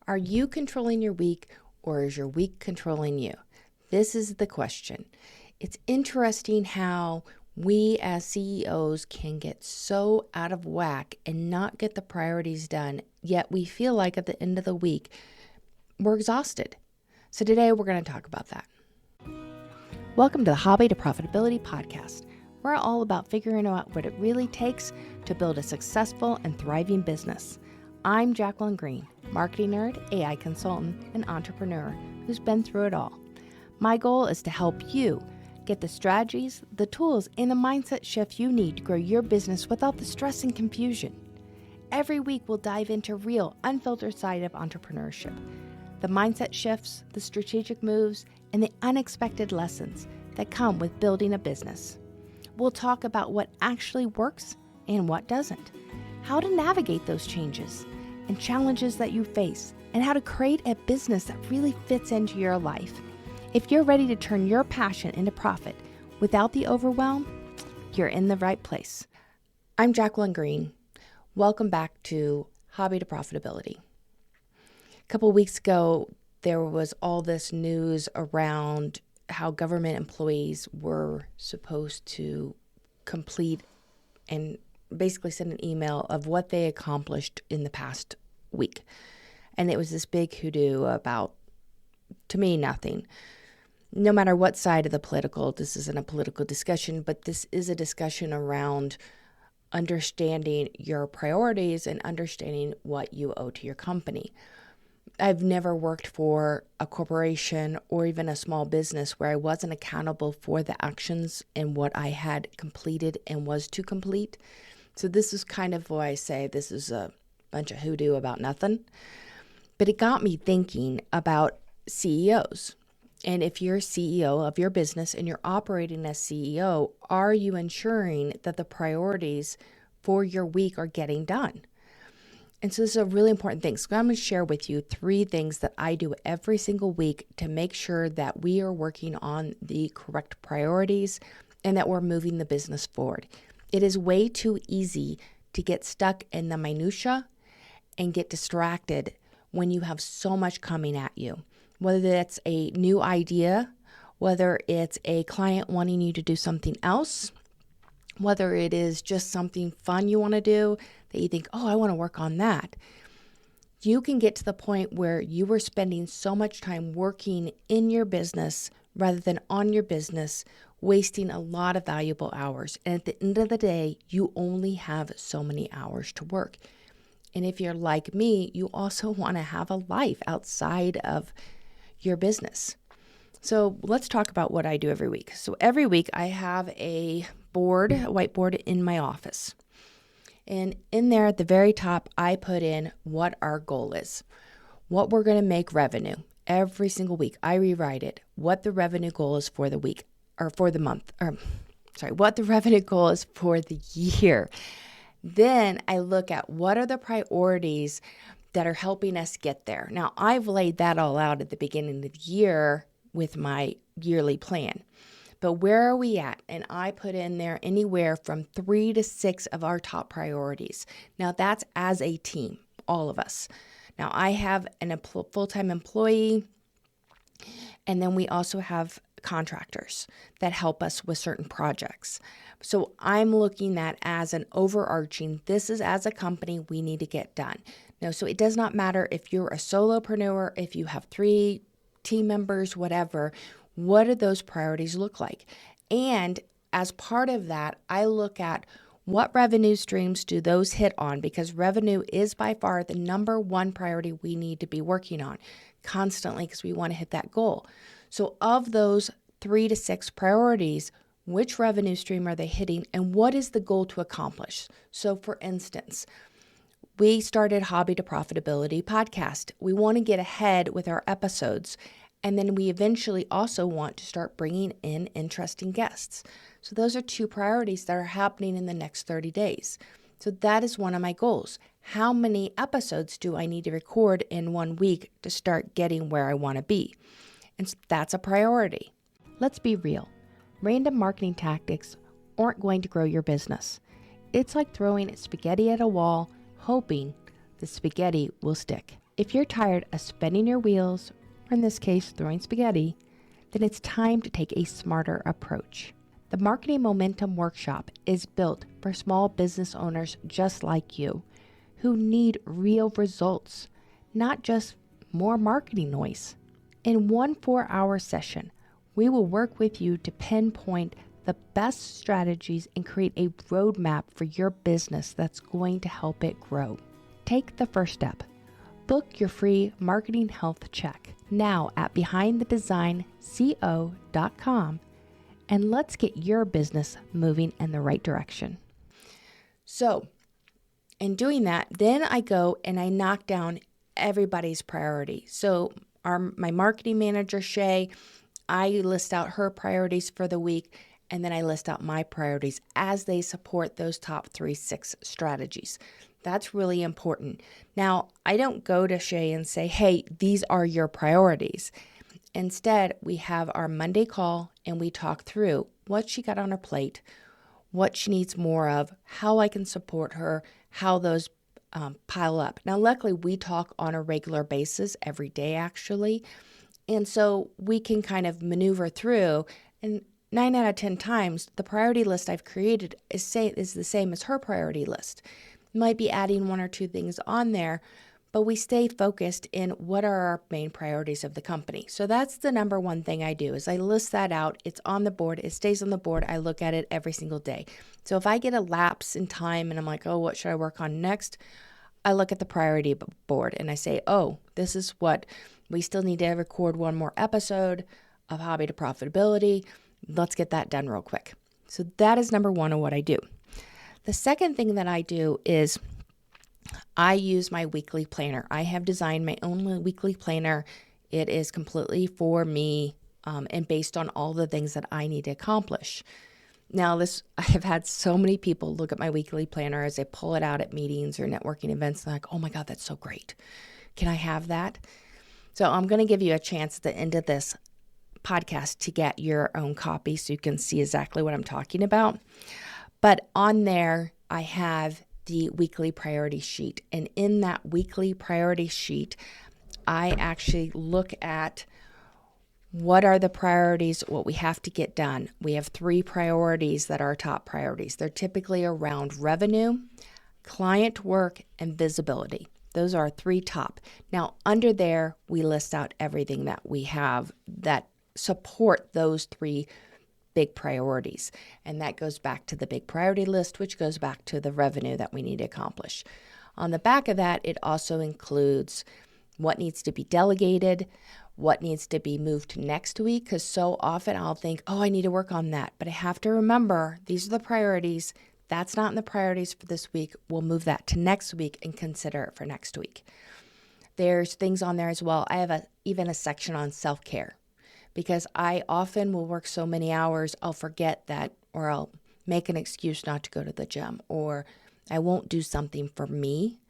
Are you controlling your week, or is your week controlling you? This is the question. It's interesting how we as CEOs can get so out of whack and not get the priorities done, yet we feel like at the end of the week, we're exhausted. So today we're going to talk about that. Welcome to the Hobby to Profitability Podcast. We're all about figuring out what it really takes to build a successful and thriving business. I'm Jacqueline Green, marketing nerd, AI consultant, and entrepreneur who's been through it all. My goal is to help you get the strategies, the tools, and the mindset shift you need to grow your business without the stress and confusion. Every week, we'll dive into real, unfiltered side of entrepreneurship, the mindset shifts, the strategic moves, and the unexpected lessons that come with building a business. We'll talk about what actually works and what doesn't, how to navigate those changes and challenges that you face, and how to create a business that really fits into your life. If you're ready to turn your passion into profit without the overwhelm, you're in the right place. I'm Jacqueline Green. Welcome back to Hobby to Profitability. A couple weeks ago, there was all this news around how government employees were supposed to complete and basically send an email of what they accomplished in the past week. And it was this big hoodoo about, to me, nothing. No matter what side of the political, this isn't a political discussion, but this is a discussion around understanding your priorities and understanding what you owe to your company. I've never worked for a corporation or even a small business where I wasn't accountable for the actions and what I had completed and was to complete. So this is kind of why I say this is a bunch of hoodoo about nothing. But it got me thinking about CEOs. And if you're CEO of your business and you're operating as CEO, are you ensuring that the priorities for your week are getting done? And so this is a really important thing. So I'm going to share with you 3 things that I do every single week to make sure that we are working on the correct priorities and that we're moving the business forward. It is way too easy to get stuck in the minutia and get distracted when you have so much coming at you. Whether that's a new idea, whether it's a client wanting you to do something else, whether it is just something fun you want to do that you think, oh, I want to work on that. You can get to the point where you are spending so much time working in your business rather than on your business, wasting a lot of valuable hours. And at the end of the day, you only have so many hours to work. And if you're like me, you also want to have a life outside of your business. So let's talk about what I do every week. So every week I have a whiteboard in my office. And in there at the very top, I put in what our goal is, what we're going to make revenue every single week. I rewrite it, what the revenue goal is for the week or for the month, what the revenue goal is for the year. Then I look at what are the priorities that are helping us get there. Now, I've laid that all out at the beginning of the year with my yearly plan. But where are we at? And I put in there anywhere from 3 to 6 of our top priorities. Now, that's as a team, all of us. Now, I have a full-time employee, and then we also have contractors that help us with certain projects. So I'm looking at as an overarching, this is as a company we need to get done. Now, so it does not matter if you're a solopreneur, if you have 3 team members, whatever, what do those priorities look like? And as part of that, I look at what revenue streams do those hit on, because revenue is by far the number one priority we need to be working on constantly because we want to hit that goal. So of those 3 to 6 priorities, which revenue stream are they hitting and what is the goal to accomplish? So for instance, we started Hobby to Profitability Podcast. We want to get ahead with our episodes, and then we eventually also want to start bringing in interesting guests. So those are 2 priorities that are happening in the next 30 days. So that is one of my goals. How many episodes do I need to record in 1 week to start getting where I want to be? And so that's a priority. Let's be real. Random marketing tactics aren't going to grow your business. It's like throwing spaghetti at a wall, hoping the spaghetti will stick. If you're tired of spinning your wheels, or in this case, throwing spaghetti, then it's time to take a smarter approach. The Marketing Momentum Workshop is built for small business owners just like you who need real results, not just more marketing noise. In one 4-hour session, we will work with you to pinpoint the best strategies and create a roadmap for your business that's going to help it grow. Take the first step. Book your free marketing health check now at behindthedesignco.com, and let's get your business moving in the right direction. So, in doing that, then I go and I knock down everybody's priority. So my marketing manager, Shay, I list out her priorities for the week, and then I list out my priorities as they support those top 6 strategies. That's really important. Now, I don't go to Shay and say, hey, these are your priorities. Instead, we have our Monday call and we talk through what she got on her plate, what she needs more of, how I can support her, how those pile up. Now, luckily, we talk on a regular basis every day, actually. And so we can kind of maneuver through. And 9 out of 10 times, the priority list I've created is the same as her priority list. Might be adding 1 or 2 things on there, but we stay focused in what are our main priorities of the company. So that's the number one thing I do is I list that out. It's on the board. It stays on the board. I look at it every single day. So if I get a lapse in time and I'm like, oh, what should I work on next? I look at the priority board and I say, oh, this is what we still need to record 1 more episode of Hobby to Profitability. Let's get that done real quick. So that is number 1 of what I do. The second thing that I do is I use my weekly planner. I have designed my own weekly planner. It is completely for me and based on all the things that I need to accomplish. Now, I have had so many people look at my weekly planner as they pull it out at meetings or networking events. And they're like, oh my God, that's so great. Can I have that? So I'm going to give you a chance at the end of this podcast to get your own copy so you can see exactly what I'm talking about. But on there, I have the weekly priority sheet. And in that weekly priority sheet, I actually look at what are the priorities, what we have to get done. We have 3 priorities that are top priorities. They're typically around revenue, client work, and visibility. Those are 3 top. Now, under there, we list out everything that we have that support those 3 big priorities. And that goes back to the big priority list, which goes back to the revenue that we need to accomplish. On the back of that, it also includes what needs to be delegated, what needs to be moved to next week, because so often I'll think, oh, I need to work on that. But I have to remember, these are the priorities. That's not in the priorities for this week. We'll move that to next week and consider it for next week. There's things on there as well. I have even a section on self-care, because I often will work so many hours, I'll forget that, or I'll make an excuse not to go to the gym, or I won't do something for me,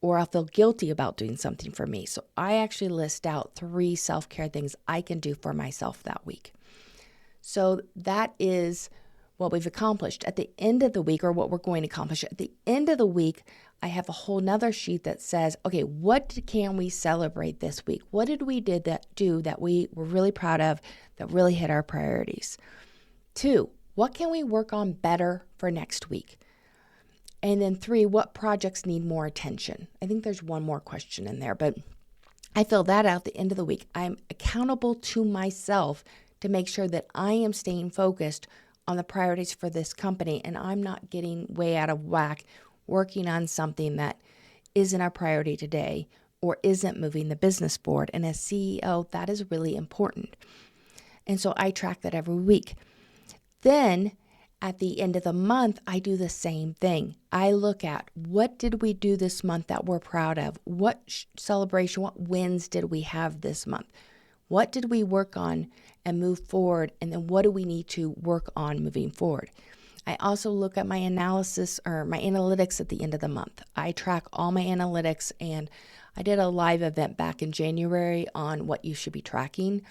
or I'll feel guilty about doing something for me. So I actually list out 3 self-care things I can do for myself that week. So that is what we've accomplished. At the end of the week, or what we're going to accomplish at the end of the week, I have a whole nother sheet that says, okay, what can we celebrate this week? What did we do that we were really proud of, that really hit our priorities? 2, what can we work on better for next week? And then 3, what projects need more attention? I think there's one more question in there, but I fill that out at the end of the week. I'm accountable to myself to make sure that I am staying focused on the priorities for this company and I'm not getting way out of whack working on something that isn't a priority today or isn't moving the business forward. And as CEO, that is really important. And so I track that every week. Then at the end of the month, I do the same thing. I look at what did we do this month that we're proud of? What celebration, what wins did we have this month? What did we work on and move forward? And then what do we need to work on moving forward? I also look at my analysis or my analytics at the end of the month. I track all my analytics, and I did a live event back in January on what you should be tracking.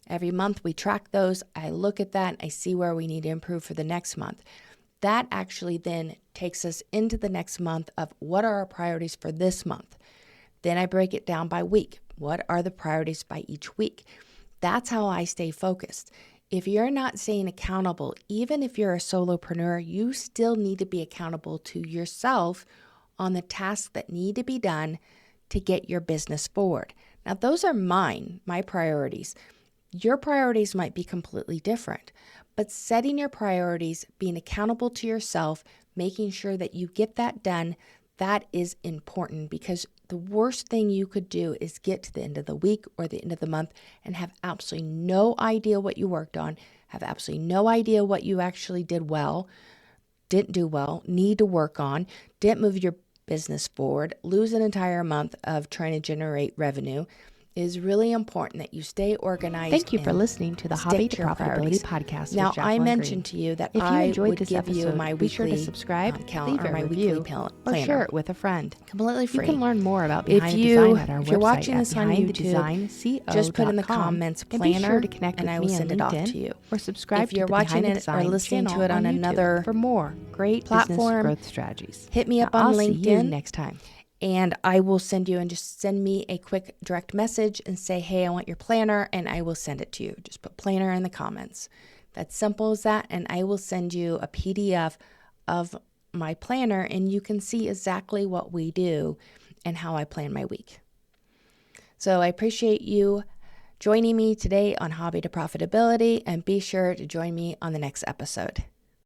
Every month we track those. I look at that and I see where we need to improve for the next month. That actually then takes us into the next month of what are our priorities for this month. Then I break it down by week. What are the priorities by each week? That's how I stay focused. If you're not staying accountable, even if you're a solopreneur, you still need to be accountable to yourself on the tasks that need to be done to get your business forward. Now, those are my priorities. Your priorities might be completely different, but setting your priorities, being accountable to yourself, making sure that you get that done, that is important, because the worst thing you could do is get to the end of the week or the end of the month and have absolutely no idea what you worked on, have absolutely no idea what you actually did well, didn't do well, need to work on, didn't move your business forward, lose an entire month of trying to generate revenue. It is really important that you stay organized. Thank you for listening to the Hobby to Profitability Podcast. Now, with Jacqueline I mentioned Green. to you that if you I enjoyed would this give you episode, my be sure to weekly subscribe, calendar, leave or a my review, weekly or planner, share it with a friend. completely free. You can learn more about If Behind the Design at our you're website watching at this on YouTube, just put in the comments and be sure planner, to connect and with I me will on send it off LinkedIn to you. or subscribe If you're to the watching Behind the it or Design listening to channel it on YouTube another for more great platform, business growth strategies. hit me up Now, on I'll see you LinkedIn. next time. And I will send you, and just send me a quick direct message and say, hey, I want your planner, and I will send it to you. Just put planner in the comments. That's simple as that. And I will send you a PDF of my planner, and you can see exactly what we do and how I plan my week. So I appreciate you joining me today on Hobby to Profitability, and be sure to join me on the next episode.